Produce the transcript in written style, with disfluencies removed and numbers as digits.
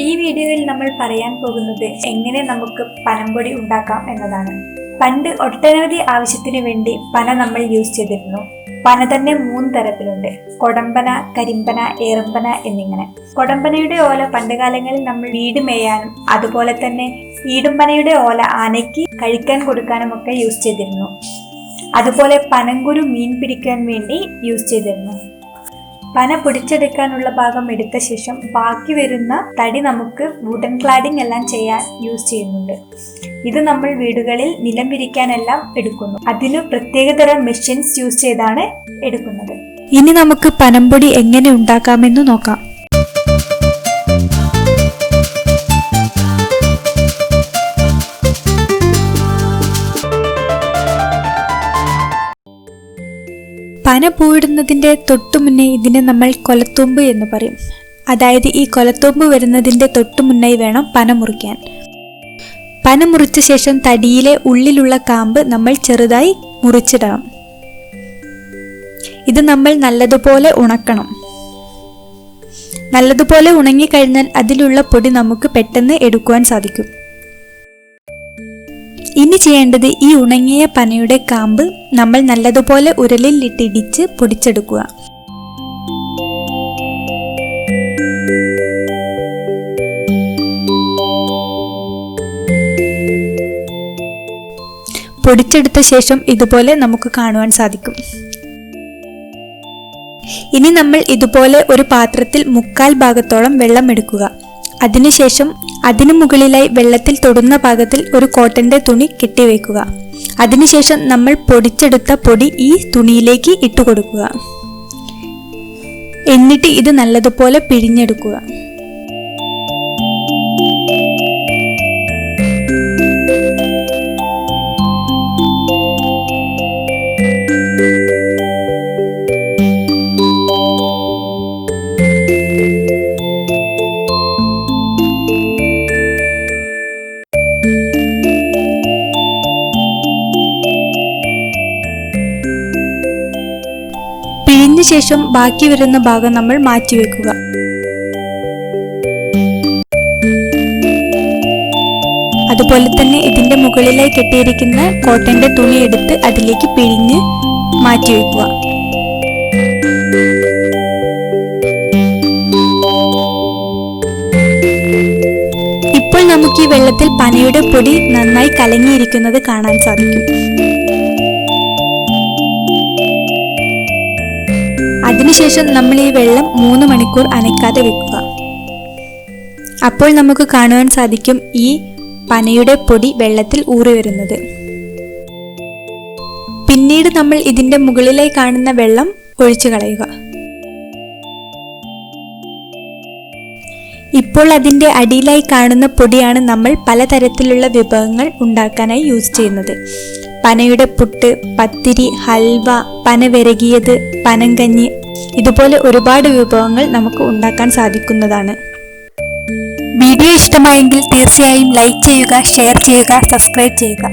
ഈ വീഡിയോയിൽ നമ്മൾ പറയാൻ പോകുന്നത് എങ്ങനെ നമുക്ക് പനംപൊടി ഉണ്ടാക്കാം എന്നതാണ്. പണ്ട് ഒട്ടനവധി ആവശ്യത്തിന് വേണ്ടി പന നമ്മൾ യൂസ് ചെയ്തിരുന്നു. പന തന്നെ 3 തരത്തിലുണ്ട്: കൊടമ്പന, കരിമ്പന, ഏറമ്പന എന്നിങ്ങനെ. കൊടമ്പനയുടെ ഓല പണ്ടുകാലങ്ങളിൽ നമ്മൾ വീട് മേയാനും അതുപോലെ തന്നെ ഈടുംപനയുടെ ഓല ആനയ്ക്ക് കഴിക്കാൻ കൊടുക്കാനും ഒക്കെ യൂസ് ചെയ്തിരുന്നു. അതുപോലെ പനങ്കുരു മീൻ പിടിക്കാൻ വേണ്ടി യൂസ് ചെയ്തിരുന്നു. പന പൊടിച്ചെടുക്കാനുള്ള ഭാഗം എടുത്ത ശേഷം ബാക്കി വരുന്ന തടി നമുക്ക് വുഡൻ ക്ലാഡിംഗ് എല്ലാം ചെയ്യാൻ യൂസ് ചെയ്യുന്നുണ്ട്. ഇത് നമ്മൾ വീടുകളിൽ നിലം വിരിക്കാനെല്ലാം എടുക്കുന്നു. അതിന് പ്രത്യേകതരം മെഷീൻസ് യൂസ് ചെയ്താണ് എടുക്കുന്നത്. ഇനി നമുക്ക് പനംപൊടി എങ്ങനെ ഉണ്ടാക്കാമെന്ന് നോക്കാം. പന പൂവിടുന്നതിൻ്റെ തൊട്ടു മുന്നേ ഇതിനെ നമ്മൾ കൊലത്തുമ്പ് എന്ന് പറയും. അതായത് ഈ കൊലത്തുമ്പ് വരുന്നതിൻ്റെ തൊട്ടു മുന്നേ വേണം പന മുറിക്കാൻ. പന മുറിച്ച ശേഷം തടിയിലെ ഉള്ളിലുള്ള കാമ്പ് നമ്മൾ ചെറുതായി മുറിച്ചിടണം. ഇത് നമ്മൾ നല്ലതുപോലെ ഉണക്കണം. നല്ലതുപോലെ ഉണങ്ങിക്കഴിഞ്ഞാൽ അതിലുള്ള പൊടി നമുക്ക് പെട്ടെന്ന് എടുക്കുവാൻ സാധിക്കും. ഇനി ചെയ്യേണ്ടത് ഈ ഉണങ്ങിയ പനയുടെ കാമ്പ് നമ്മൾ നല്ലതുപോലെ ഉരലിൽ ഇട്ടിടിച്ച് പൊടിച്ചെടുക്കുക. പൊടിച്ചെടുത്ത ശേഷം ഇതുപോലെ നമുക്ക് കാണുവാൻ സാധിക്കും. ഇനി നമ്മൾ ഇതുപോലെ ഒരു പാത്രത്തിൽ 1/4 ഭാഗത്തോളം വെള്ളം എടുക്കുക. അതിനുശേഷം അതിനു മുകളിലായി വെള്ളത്തിൽ തൊടുന്ന ഭാഗത്തിൽ ഒരു കോട്ടന്റെ തുണി കെട്ടിവെക്കുക. അതിനുശേഷം നമ്മൾ പൊടിച്ചെടുത്ത പൊടി ഈ തുണിയിലേക്ക് ഇട്ടുകൊടുക്കുക. എന്നിട്ട് ഇത് നല്ലതുപോലെ പിഴിഞ്ഞെടുക്കുക. പിഴിഞ്ഞ ശേഷം ബാക്കി വരുന്ന ഭാഗം നമ്മൾ മാറ്റിവെക്കുക. അതുപോലെ തന്നെ ഇതിന്റെ മുകളിലായി കെട്ടിയിരിക്കുന്ന കോട്ടന്റെ തുണി എടുത്ത് അതിലേക്ക് പിഴിഞ്ഞ് മാറ്റിവെക്കുക. ഇപ്പോൾ നമുക്ക് ഈ വെള്ളത്തിൽ പനയുടെ പൊടി നന്നായി കലങ്ങിയിരിക്കുന്നത് കാണാൻ സാധിക്കും. അതിനുശേഷം നമ്മൾ ഈ വെള്ളം 3 മണിക്കൂർ അനക്കാതെ വെക്കുക. അപ്പോൾ നമുക്ക് കാണുവാൻ സാധിക്കും ഈ പനയുടെ പൊടി വെള്ളത്തിൽ ഊറി വരുന്നത്. പിന്നീട് നമ്മൾ ഇതിന്റെ മുകളിലായി കാണുന്ന വെള്ളം ഒഴിച്ചു കളയുക. ഇപ്പോൾ അതിന്റെ അടിയിലായി കാണുന്ന പൊടിയാണ് നമ്മൾ പലതരത്തിലുള്ള വിഭവങ്ങൾ ഉണ്ടാക്കാനായി യൂസ് ചെയ്യുന്നത്. പനയുടെ പുട്ട്, പത്തിരി, ഹൽവ, പന വിരകിയത്, പനങ്കഞ്ഞി, ഇതുപോലെ ഒരുപാട് വിഭവങ്ങൾ നമുക്ക് ഉണ്ടാക്കാൻ സാധിക്കുന്നതാണ്. വീഡിയോ ഇഷ്ടമായെങ്കിൽ തീർച്ചയായും ലൈക്ക് ചെയ്യുക, ഷെയർ ചെയ്യുക, സബ്സ്ക്രൈബ് ചെയ്യുക.